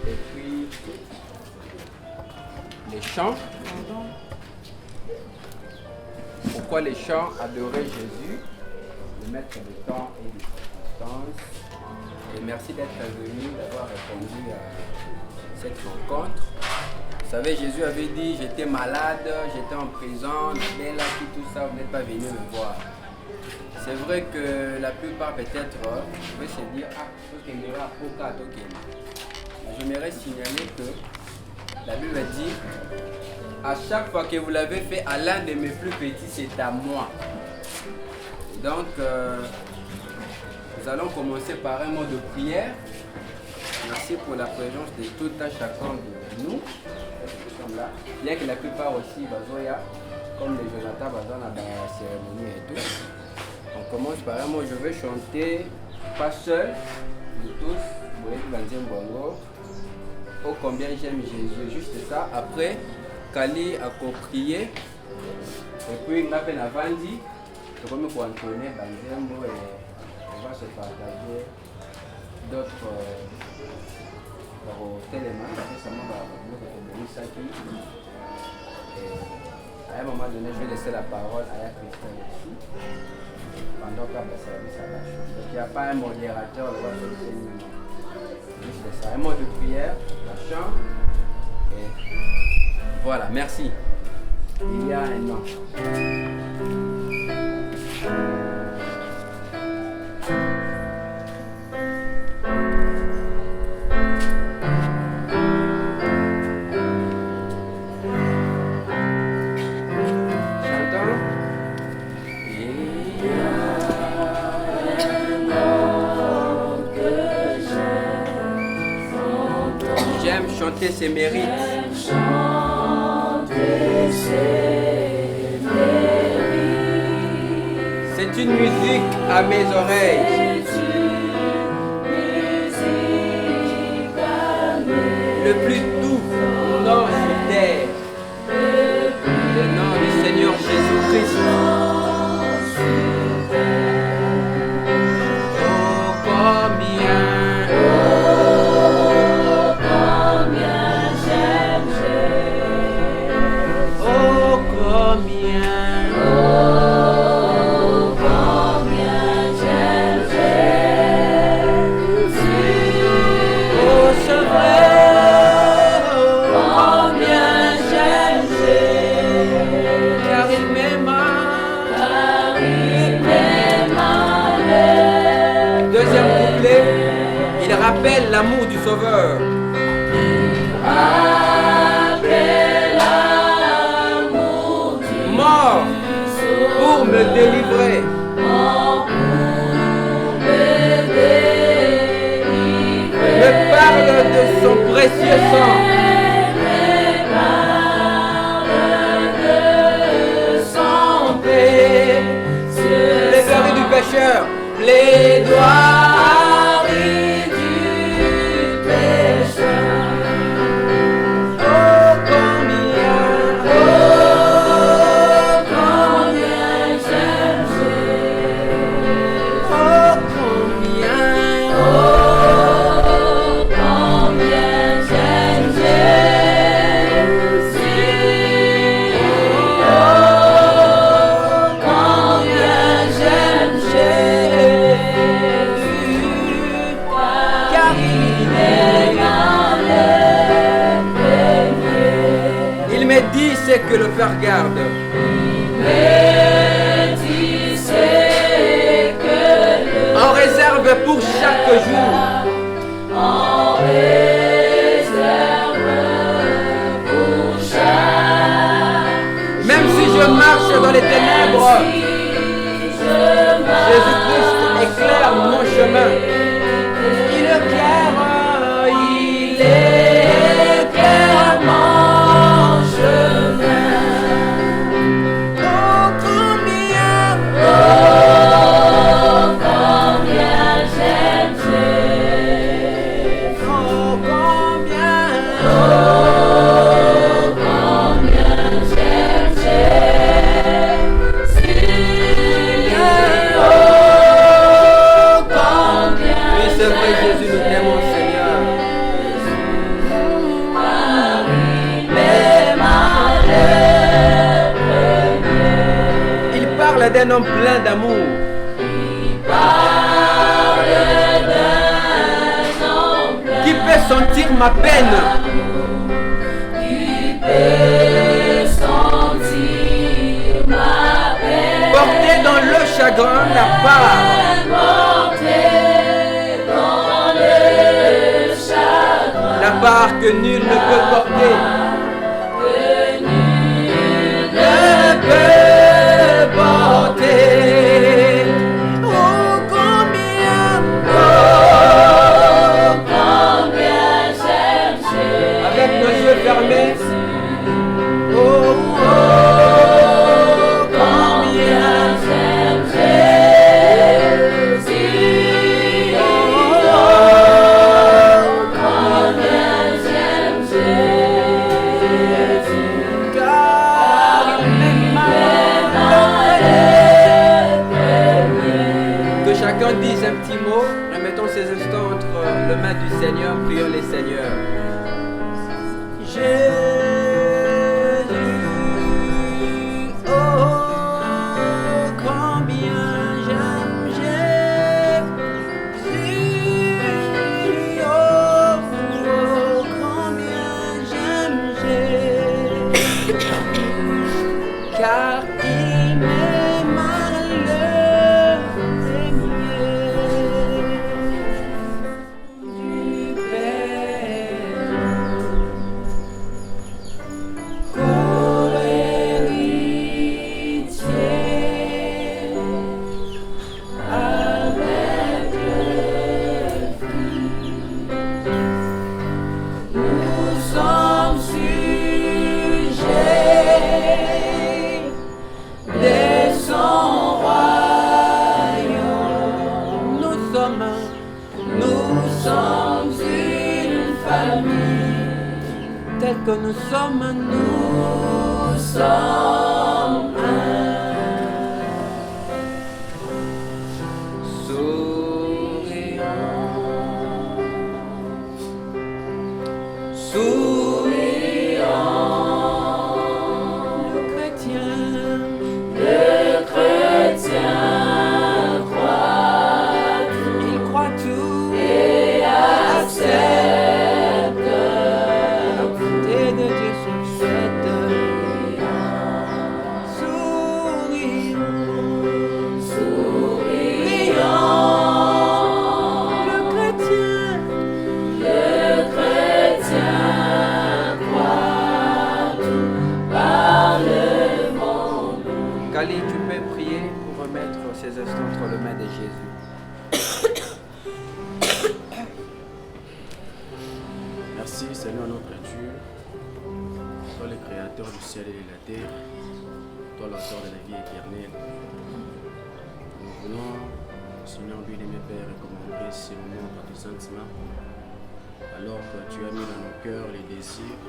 Et puis les chants. Pourquoi les chants? Adorer Jésus, le maître de temps et de circonstances. Et merci d'être venu, d'avoir répondu à cette rencontre. Vous savez, Jésus avait dit, j'étais malade, j'étais en prison, mais là, tout ça, vous n'êtes pas venu me voir. C'est vrai que la plupart peut-être pouvaient se dire, ah, j'aimerais signaler que la Bible dit, à chaque fois que vous l'avez fait à l'un de mes plus petits, c'est à moi. Donc, nous allons commencer par un mot de prière. Merci pour la présence de tout un chacun de nous. Bien que la plupart aussi, comme les Jonathan, dans la cérémonie et tout. On commence par un mot, je vais chanter, pas seul, nous tous, oh combien j'aime Jésus, juste ça. Après, Kali a prié, et puis on a fait Navandi, comme pour Antoine, Banzembo, et on va se partager d'autres télémans, à un moment donné, je vais laisser la parole à la Christelle ici. Pendant que le service à la chambre. Donc il n'y a pas un modérateur, juste ça. Un mot de prière, la chambre. Et voilà, merci. Il y a un nom. Chanter ses mérites. C'est une musique à mes oreilles. Le plus doux nom sur terre. Le nom du Seigneur Jésus-Christ. Appelle l'amour du Sauveur. Mort pour me délivrer. Me parle de son précieux sang. Plaidoirie du pécheur. Plaidoirie. Que le Père garde. En réserve pour chaque jour. En réserve pour chaque. Même si je marche dans les ténèbres, Jésus-Christ éclaire mon chemin. Il éclaire, il éclaire mon chemin. un homme plein d'amour. Qui peut sentir ma peine? Porter dans le chagrin la part. La part que nul ne peut porter. Avec nos yeux fermés. Dise un petit mot, remettons ces instants entre les mains du Seigneur, prions les Seigneurs. Jésus, oh, combien j'aime Jésus, oh, combien j'aime Jésus, car il m'aime à que nous sommes un. Souriant, le chrétien croit tout, il croit tout et accepte. Kali, tu peux prier pour remettre ces instants entre les mains de Jésus. Merci Seigneur notre Dieu, toi le créateur du ciel et de la terre, toi l'auteur de la vie éternelle. Nous voulons, Seigneur bien-aimé Père, recommander ces moments par tes sentiments, alors que tu as mis dans nos cœurs les désirs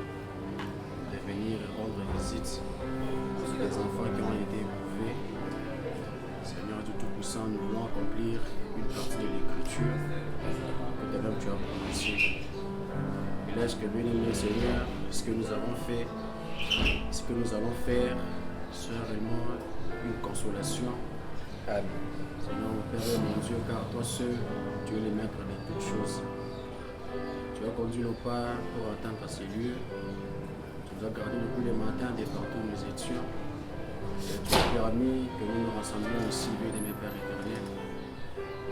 de venir rendre visite à des enfants qui ont été éprouvés. Seigneur Dieu Tout-Puissant, nous voulons accomplir une partie de l'écriture que toi-même tu as prononcée. Et laisse que bien-aimé Seigneur, ce que nous avons fait, ce que nous allons faire soit vraiment une consolation. Amen. Seigneur mon Père et mon Dieu, car toi seul, tu es le maître de toutes choses. Tu as conduit nos pas pour atteindre ces lieux. Tu nous as gardés depuis le matin de partout où nous étions. Et tu as permis que nous nous rassemblions ici, bien de mes Pères éternels.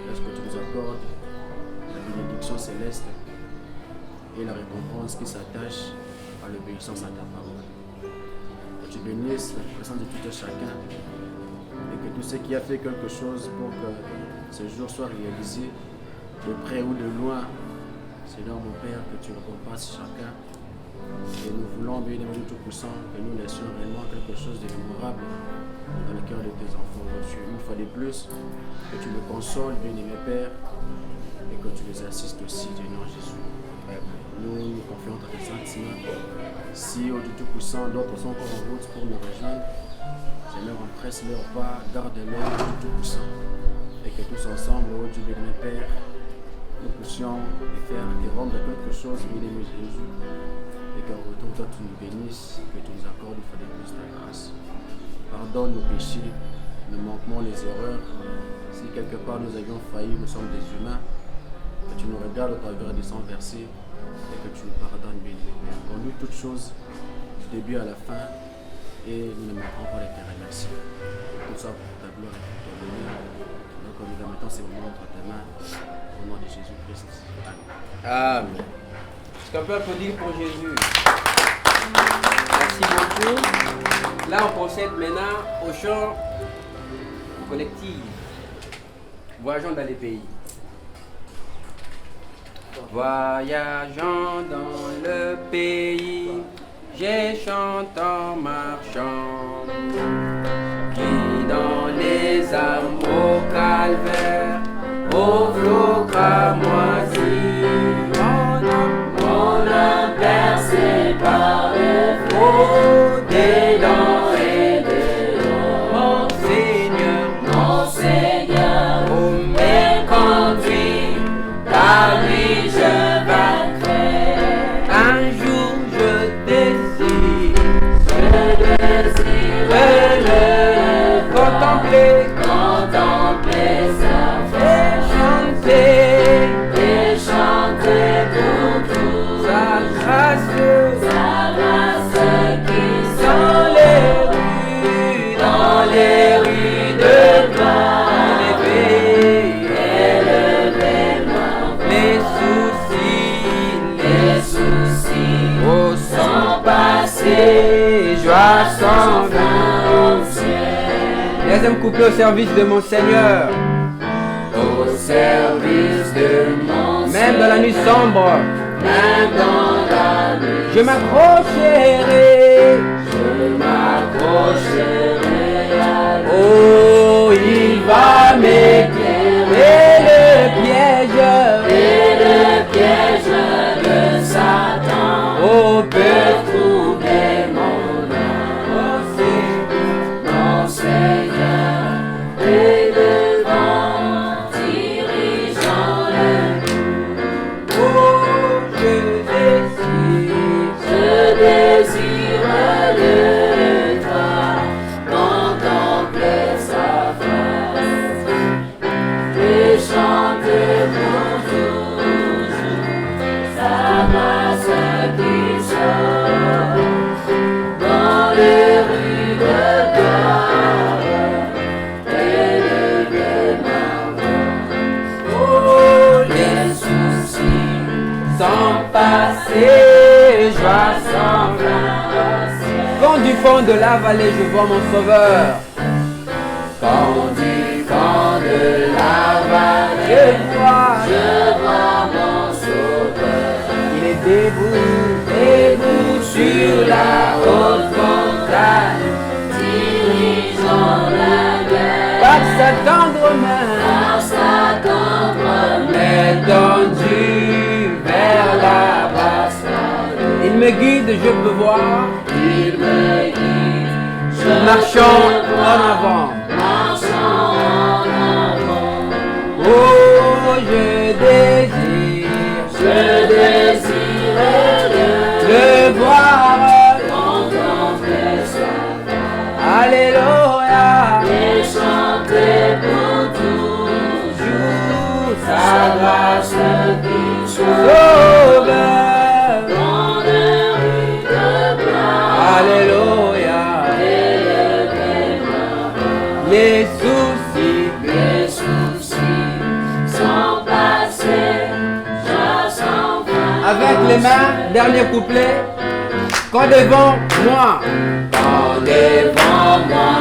Laisse que tu nous accordes la bénédiction céleste et la récompense qui s'attache à l'obéissance à ta parole. Que tu bénisses la présence de tout et chacun et que tout ce qui a fait quelque chose pour que ce jour soit réalisé, de près ou de loin, Seigneur mon Père, que tu récompenses chacun. Et nous voulons, bien aimé Tout-Puissant, que nous laissions réellement quelque chose de mémorable dans le cœur de tes enfants, mon Dieu. Une fois de plus, que tu les consoles, bien aimé Père, et que tu les assistes aussi, Seigneur Jésus. Nous nous confions dans tes sentiments. Si, au Dieu Tout-Puissant, d'autres sont encore en route pour nous rejoindre, Seigneur, empresse leur pas, garde-les, au Dieu Tout-Puissant. Et que tous ensemble, au Dieu bien-aimé Père, nous puissions faire et rendre quelque chose, bien-aimé Jésus. Et qu'en retour, toi, tu nous bénisses, que tu nous accordes une fois de plus ta grâce. Pardonne nos péchés, le manquement, les erreurs. Si quelque part nous avions failli, nous sommes des humains, que tu nous regardes au travers des 100 versets et que tu nous pardonnes, béni. Conduis toutes choses du début à la fin et nous ne manquerons pas de te remercier. Tout ça pour ta gloire et pour ton honneur. Donc nous remettons ces moments entre tes mains au nom de Jésus-Christ. Amen. Amen. Est-ce qu'on peut applaudir pour Jésus? Merci beaucoup. Là, on procède maintenant au chant collectif. Voyageons dans les pays. Voyageant dans le pays, j'ai chanté en marchant, qui dans les âmes au calvaire, au flot cramoisi, mon âme percée par les flots des dents et des eaux. Mon Seigneur, me conduit, par lui je vaincrai. Un jour je désire le contempler sa face, et chanter pour tout sa grâce qui sont dans les rues de gloire, élever les soucis, oh, sont passés, joie sans fin au ciel. Deuxième couplet, au service de mon Seigneur. Au service de mon Seigneur. Même dans la nuit sombre. Même dans la nuit. Je m'accrocherai. À lui. Oh, il va m'éclairer le piège de Satan. Oh, peut trouver mon âme. Mon Seigneur est devant, dirigeant le coup. Oh, je désire le toi, contempler sa face, et chanter pour toujours sa grâce qui sort dans les rues de gloire, élever ma voix. Oh, les soucis sont passés, joie sans fin. Quand du fond de la vallée je vois mon sauveur. Quand du fond de la vallée je vois mon sauveur. Il est debout sur la haute montagne, dirigeant la guerre. Par sa tendre main tendue vers la basse vallée. Il me guide, je peux voir. Il me guide, marchons en avant. Oh, je désire le voir, contempler sa face. Alléluia, et chanter pour toujours sa grâce qui sauve dans les rues de gloire. Alléluia, les soucis sont passés, joie sans fin. Avec les mains, dernier couplet. Quand devant moi, les fleurons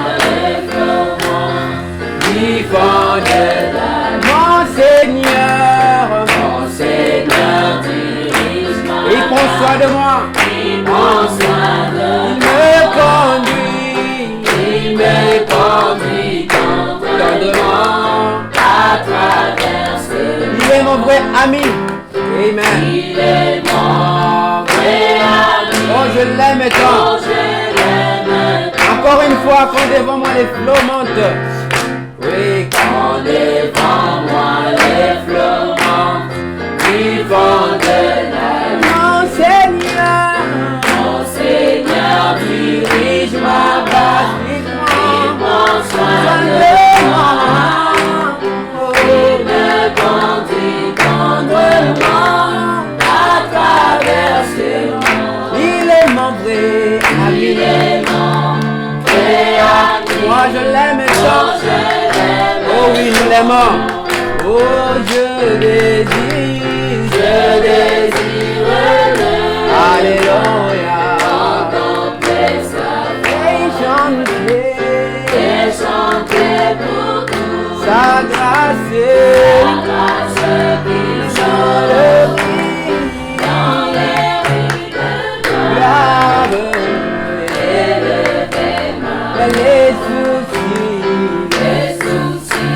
vivants de la nuit. Mon Seigneur dirige-moi. Il prend soin de moi. Il me conduit tendrement à travers ce monde. Il est mon vrai ami. Amen. Il est mon vrai ami. Oh, je l'aime tant. Encore une fois, quand devant moi les flots montent. Oui, quand devant moi les flots montent, vivant de la nuit. Mon Seigneur dirige ma barque. Il prend soin de oui, nous l'aimons. Oh, je désire Alléluia. contempler sa Et chanter pour tout sa grâce qui dans les rues de grave. Les soucis.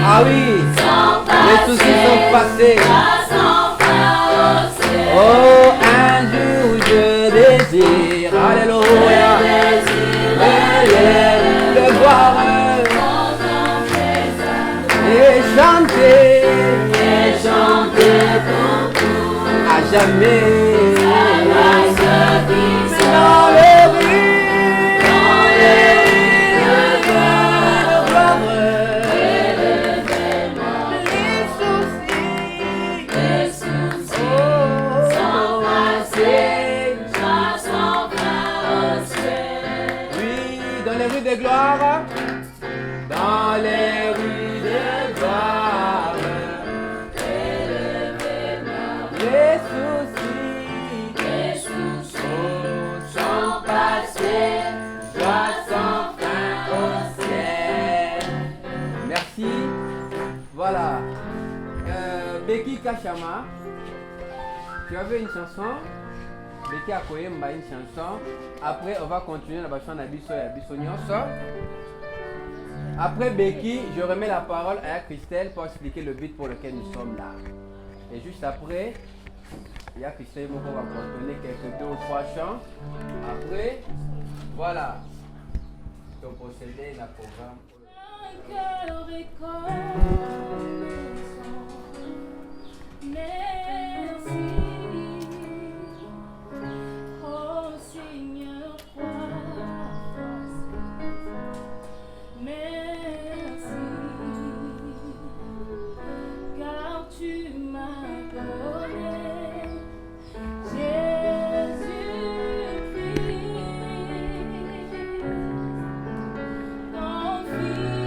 Ah oui, les soucis sont passés. Oh, un jour je désire, alléluia, le voir et chanter à jamais. Dans les rues de gloire, les soucis. Oui, dans les rues de gloire, dans les rues de gloire, les soucis sont passés, joie sans fin au ciel. Merci. Voilà. Becky Kachama, tu avais une chanson. Becky Akoyemba une chanson. Après, on va continuer la chanson d'Abisso et Abisso Nyonso. Après Becky, je remets la parole à Christelle pour expliquer le but pour lequel nous sommes là. Et juste après, il y a Christelle qui va continuer quelques 2 ou 3 chants. Après, voilà. Donc procéder à programme. Un cœur reconnaissant. Merci. Oh Seigneur, toi, merci, car tu m'as donné Jésus-Christ, ton Fils.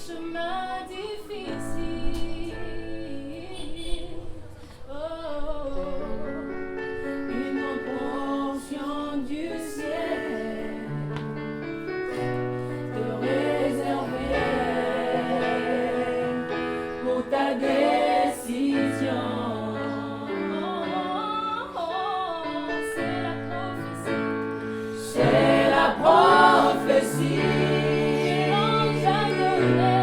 chemin difficile. Oh, une portion du ciel te réserver pour ta décision. C'est la prophétie. C'est la prophétie. L'ange a donné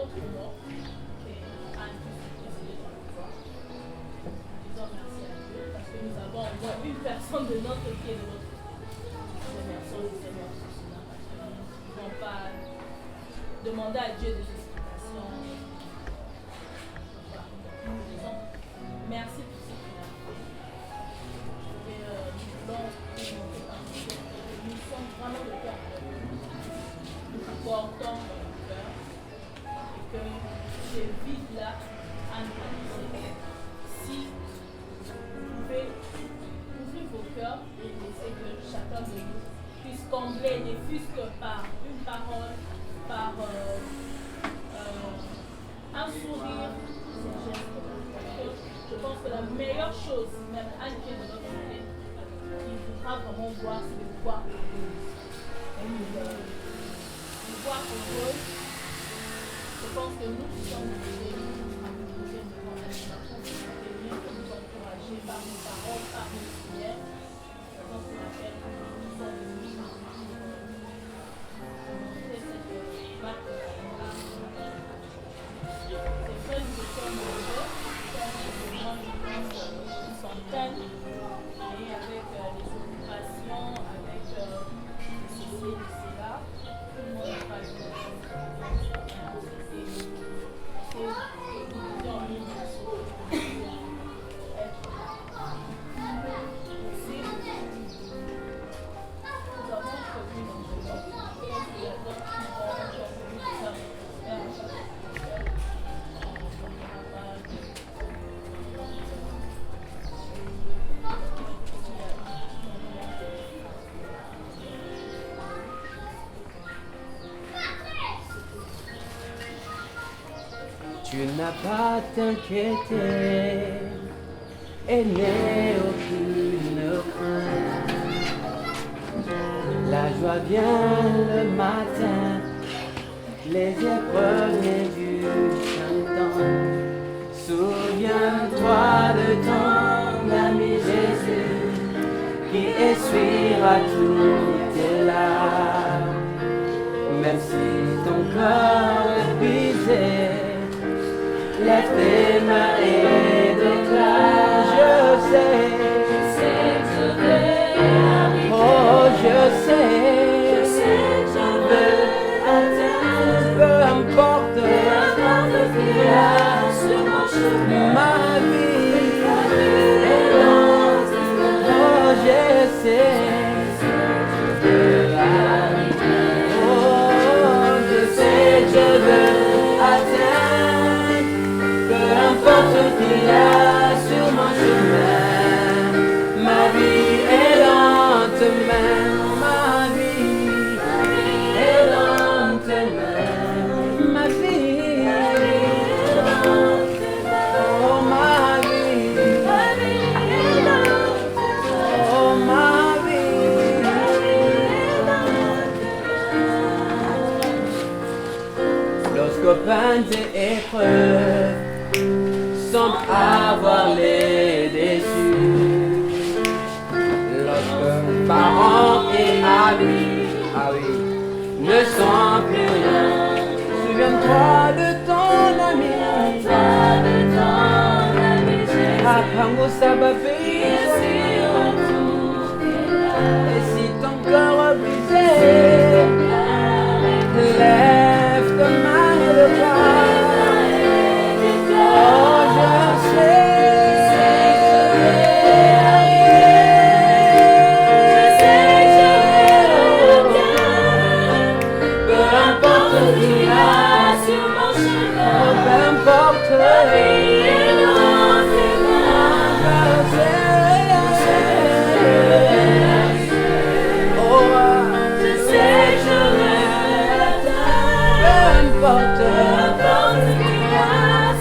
notre nom, et Anne puisse présider dans le foi. Disons merci à Dieu, parce que nous avons au moins une personne de notre qui est de notre côté. Nous remercions le Seigneur pour cela, parce que nous ne pouvons pas demander à Dieu des explications. Voilà. Nous disons merci pour ce qu'il a fait. Et nous voulons montrer par nous que nous sommes vraiment le cœur. Nous nous portons dans le cœur et que ces vides-là, Anne l'a dit, si vous pouvez ouvrir vos cœurs et laisser que chacun de nous puisse combler, ne fût-ce que par une parole, par un sourire, ces gestes-là. Parce que je pense que la meilleure chose, même Anne qui est de notre côté, qui voudra vraiment voir, c'est de voir heureuse. Et nous voir heureuse, je pense que nous qui sommes obligés à nous poser devant l'animation, de nous bénir, de nous encourager par nos paroles, par nos prières. Je pense que laquelle nous sommes venus montrer cette vague de l'amour. C'est vrai, nous sommes heureux, nous sommes une centaine, et avec les occupations, avec ceci et cela, tout le monde n'a pas eu de temps. Et nous disons en ligne être possible. Nous avons prévu dans le monde. Je pense qu'il y a d'autres qui vont encore prévu de ça. Tu n'as pas à t'inquiéter et n'aie aucune crainte. La joie vient le matin, les épreuves viennent du printemps. Souviens-toi de ton ami Jésus qui essuiera toutes tes larmes. Même si ton cœur est brisé, lève tes mains et déclare, je sais que je vais arriver. Oh, je sais que je veux atteindre, peu importe ce qu'il y a sur mon chemin. Ma vie est lente, oh, je sais que je veux arriver. Oh, je sais que je veux atteindre, peu importe ce qu'il y a sur mon chemin. Ma vie est lente, mais ma vie est lente, mais ma vie est lente, oh ma vie est lente, oh ma vie est lente. Lorsque peines et épreuves semble avoir les déçus, lorsque parents et amis, ne sont plus rien, souviens-toi de ton ami, Apango Sababi, et si ton cœur est brisé, lève ta main et le bras. Oh, je sais peu importe ce qu'il y a sur mon chemin, peu importe la vie est lente, je sais que je vais atteindre, peu importe ce qu'il y a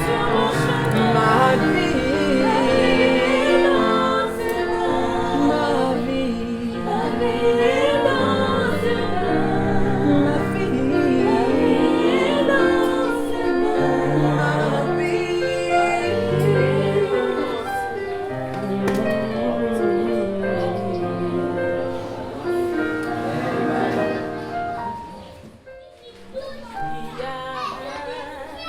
sur mon chemin. Ma vie est lente, ma vie est lente, ma vie est lente, ma vie est Il y a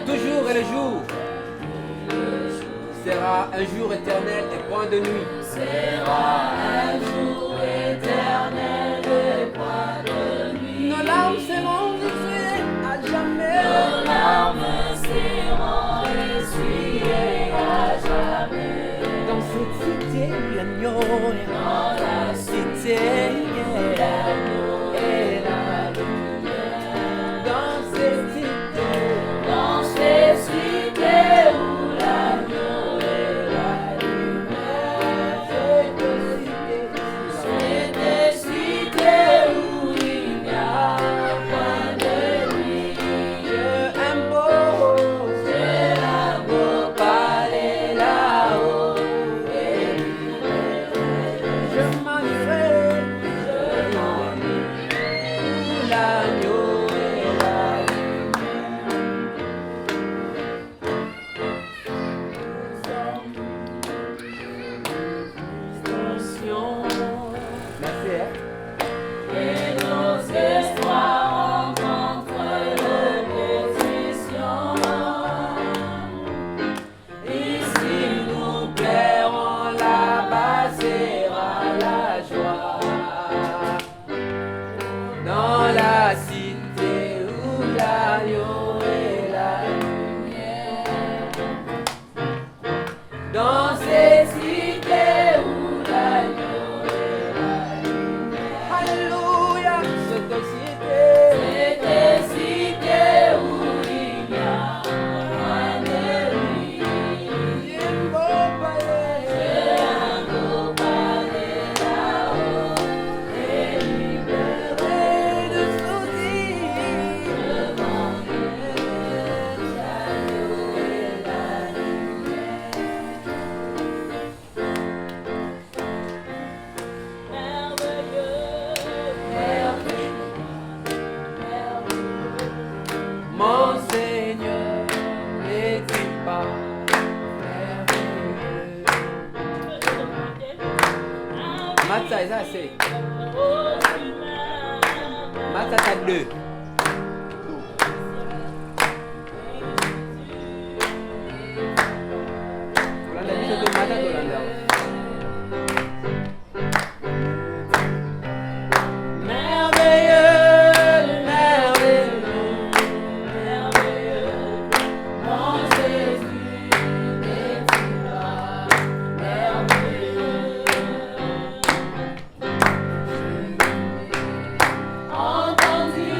Toujours et le jour sera un jour éternel et point de nuit. Nos larmes seront essuyées à jamais. Dans cette cité où l'agneau est dans la cité où l'agneau est la lumière. Dans cette cité où l'agneau est la lumière. C'est des cités où il n'y a point de nuit. Un beau palais là-haut. Je m'en irai, où l'agneau est la Merci, hein? Et nos espoirs rencontrent l'opposition. Et si nous plairons là-bas, sera la joie. Dans la cité où l'agneau est la lumière. Dans cette cité où l'agneau est la lumière. Alléluia, cette cité. C'est des cités où il n'y a point de nuit. Un beau palais. Un beau palais là-haut et libéré de sortir. devant Dieu. L'agneau est la lumière. Mon Seigneur, n'est-il pas merveilleux? Matza, ça c'est. Matza, t'as deux. Tolanda biso to Matza tolanda. Merveilleux, merveilleux. Mon Jésus n'est-il pas merveilleux? Entendu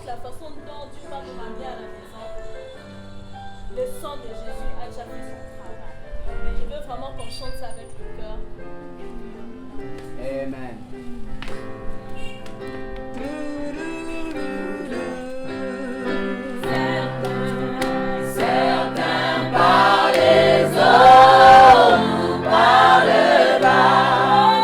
la façon dont Dieu va nous ramener à la maison, le sang de Jésus a déjà fait son travail. Je veux vraiment qu'on chante ça avec le cœur. Amen. Certains par les eaux ou par le bas,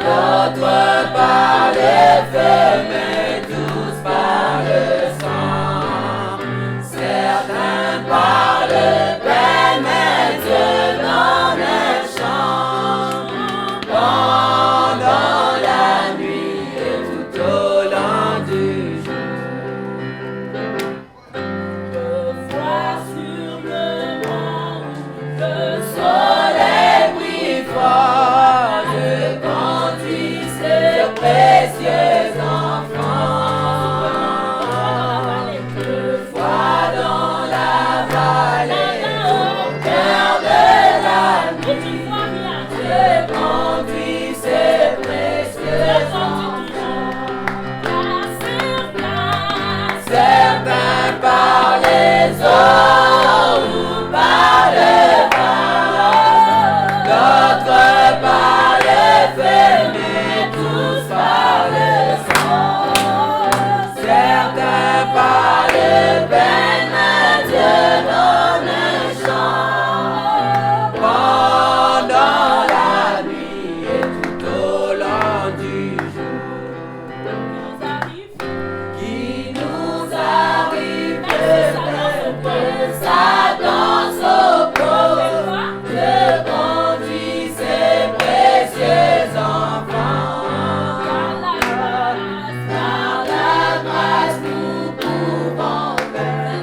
d'autres par les feux, mais tous par le sang. Certains par le pain, mais Dieu donne un chant pendant la nuit et tout au long du jour. Le froid sur le monde, le Soleil brille fort, je conduis ce précieux enfant. Le froid dans la vallée, au cœur de la nuit, je conduis ce précieux enfant. Certains par les eaux ou par le bas, d'autres par le feu, mais tous par le sang. Certains par le pain, mais Dieu donne un chant pendant la nuit et tout au long du jour. Qui nous arrive que ça danse au corps, je conduis ces précieux enfants. Par la grâce nous pouvons faire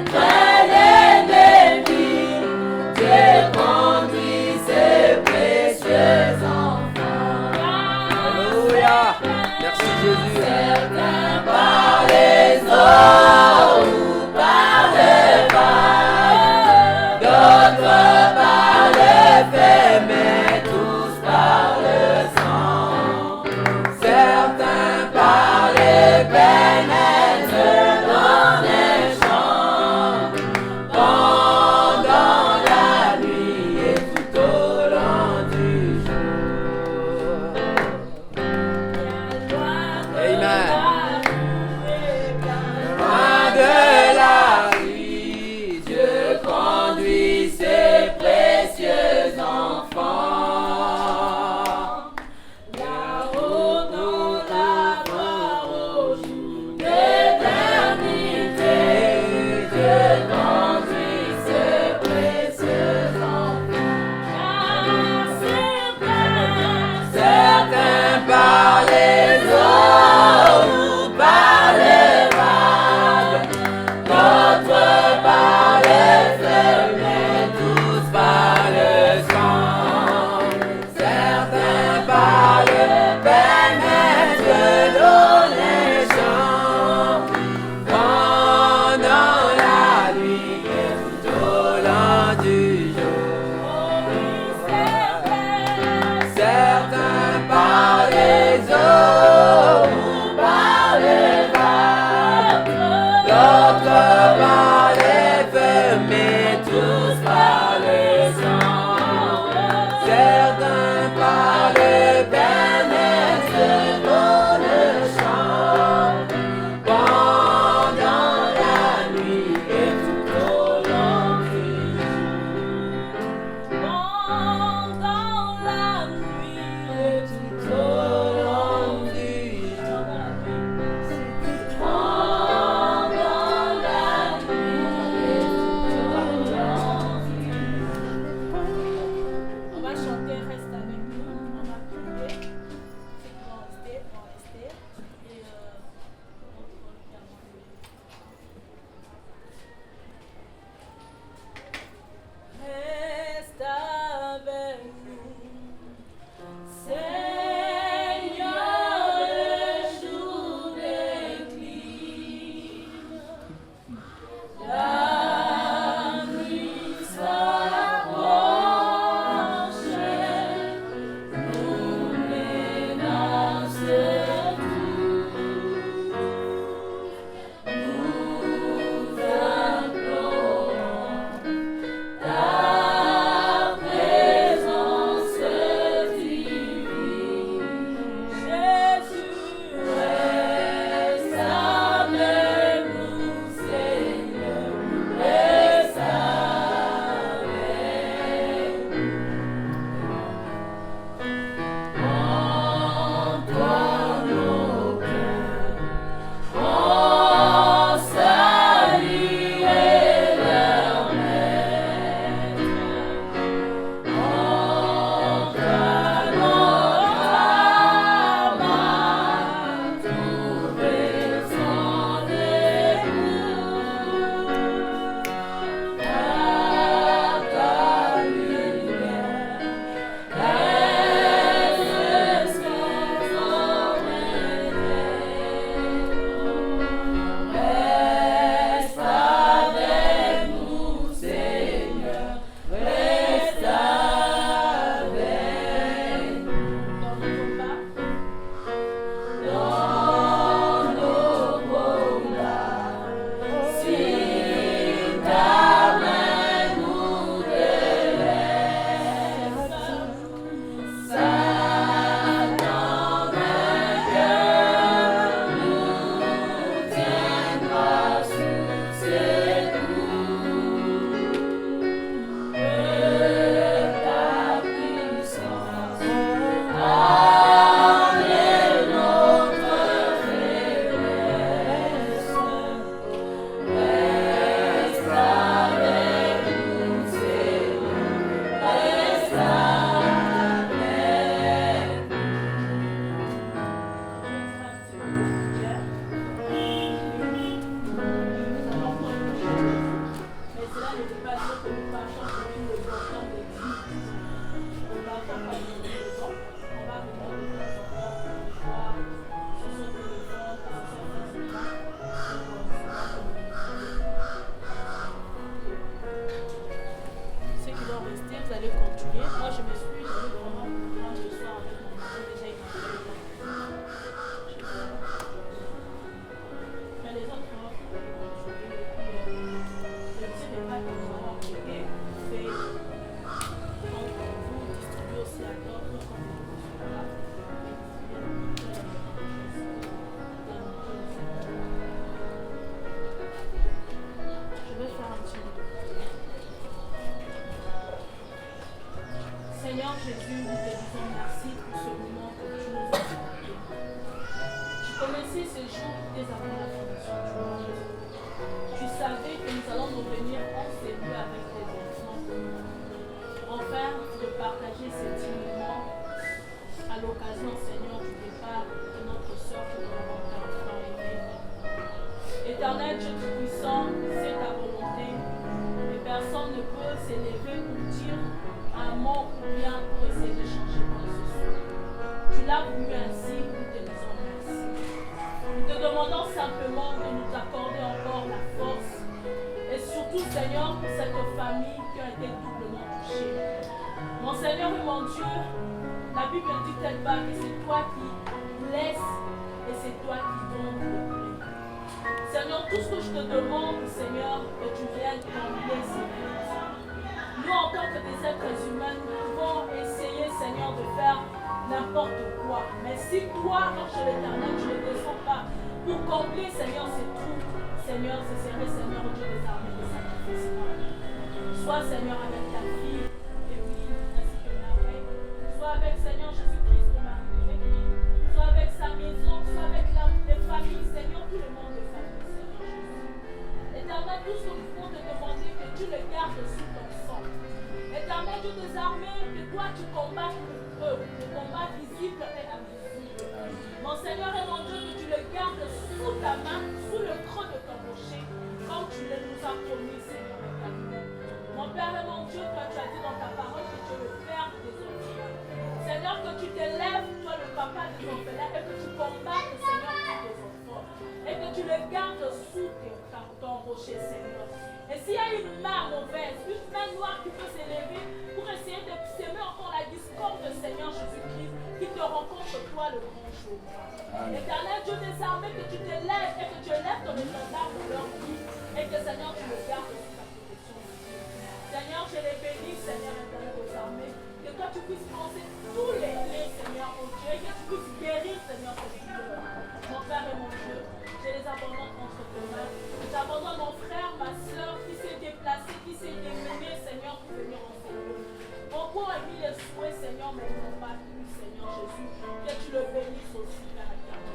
l'occasion que nous partions depuis le temps de vie. On va pas passer le temps. On va venir de temps en temps voir sur son téléphone, sur son Facebook. Ceux qui vont rester, vous allez continuer. Moi, je m'excuse, je vais vraiment prendre le soir avec mon mari. Déjà, il m'a fait mais les autres vont continuer. Le petit repas que nous avons apporté, fait donc vous distribuez aussi à d'autres comme vous là. Je vais faire un petit mot. Seigneur Jésus, nous te disons merci pour ce moment que tu nous as accordé. Tu connaissais ce jour dès avant la fondation du monde. Tu savais que nous allons nous venir en cellule avec tes enfants, enfin de partager cet moment à l'occasion, Seigneur, du départ de notre soeur que nous avons enfant aimé. Éternel Dieu Tout-Puissant, c'est ta volonté, et personne ne peut s'élever pour dire un mot ou bien pour essayer de changer quoi que ce soit. Tu l'as voulu ainsi, nous te disons merci. Nous te demandons simplement de nous accorder encore la force et surtout, Seigneur, pour cette famille qui a été doublement touchée. Mon Seigneur et mon Dieu, la Bible ne dit-elle pas que c'est toi qui laisses et c'est toi qui donnes le prix. Seigneur, tout ce que je te demande, Seigneur, que tu viennes combler ces vies. Nous, en tant que des êtres humains, nous pouvons essayer, Seigneur, de faire n'importe quoi. Mais si toi, Ange de l'Éternel, tu ne descends pas pour combler, Seigneur, ces trous, Seigneur, ce serait, Seigneur, Dieu des armées, des sacrifices. Sois, Seigneur, avec ta fille, Émilie, ainsi que Marie. Sois avec, Seigneur, Jésus-Christ, ton mari, Émilie. Sois avec sa maison, sois avec les familles, Seigneur, tout le monde de famille, Seigneur Jésus. Éternel, tout ce que nous pouvons te demander, que tu le gardes sous ton sang. Éternel Dieu des armées, que toi tu combats pour eux, le combat visible et invisible. Mon Seigneur et mon Dieu, que tu le gardes sous ta main, sous le creux de ton rocher, comme tu le nous as promis, Seigneur éternel. Mon Père et mon Dieu, toi tu as dit dans ta parole que tu es le Père des orphelins. Seigneur, que tu t'élèves, toi le papa des orphelins, et que tu combattes, Seigneur, tous tes enfants. Et que tu le gardes sous ton rocher, Seigneur. Et s'il y a une main mauvaise, une main noire qui peut s'élever pour essayer de s'aimer encore la discorde de Seigneur Jésus-Christ, qui te rencontre toi le grand jour. Éternel Dieu des armées, que tu te lèves et que tu élèves ton étendard pour leur vie et que Seigneur tu le gardes sous ta protection. Seigneur, je les bénis, Seigneur éternel des armées, que toi tu puisses penser tous les plaies, Seigneur mon Dieu, et que tu puisses guérir, Seigneur, ce Dieu. Mon Père et mon Dieu, je les abandonne entre tes mains. J'abandonne mon frère, ma soeur qui s'est déplacé, qui s'est démené, Seigneur, pour venir en Seigneur. Beaucoup ont mis les souhaits, Seigneur, mais ils n'ont pas pu, Seigneur Jésus. Que tu le bénisses aussi, Père éternel.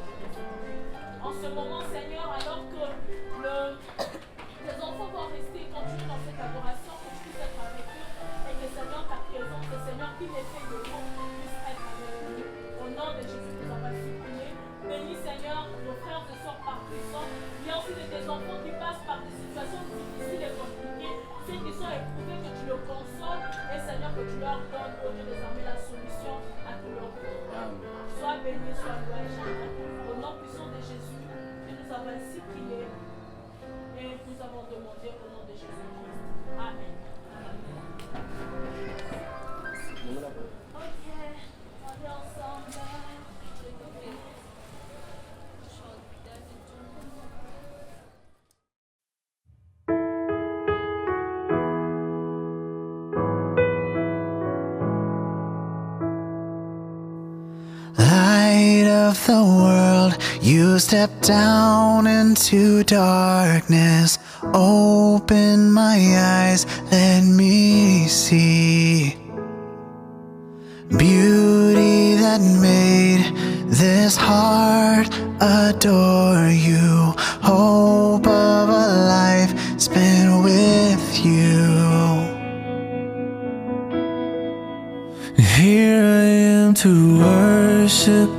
En ce moment, Seigneur, alors que les enfants vont rester, continuer dans cette adoration, que tu puisses être avec eux, et que Seigneur, ta présence, que Seigneur, qui les fait de bon, puisse être avec eux. Au nom de Jésus, nous avons supplié. Bénis, Seigneur, nos frères et sœurs par puissance. Il y a aussi des enfants qui passent par des situations difficiles et compliquées. Ceux qui sont éprouvés, que tu le consoles. Et Seigneur, que tu leur donnes, au Dieu des armées, la solution à tous leurs problèmes. Sois béni, sois loué, jamais. Au nom puissant de Jésus, que nous avons ainsi prié. Et nous avons demandé au nom de Jésus-Christ. Amen. Ok, on est ensemble. Light of the world, you step down into darkness. Open my eyes, let me see beauty that made this heart adore you. Hope of a life spent with you. Here I am to worship,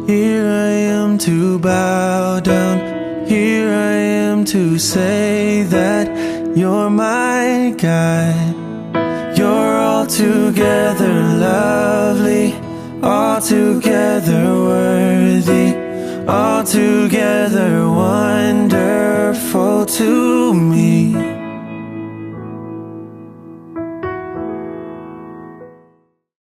here I am to bow down, here I am to say that You're my God. You're altogether lovely, altogether worthy, altogether wonderful to me.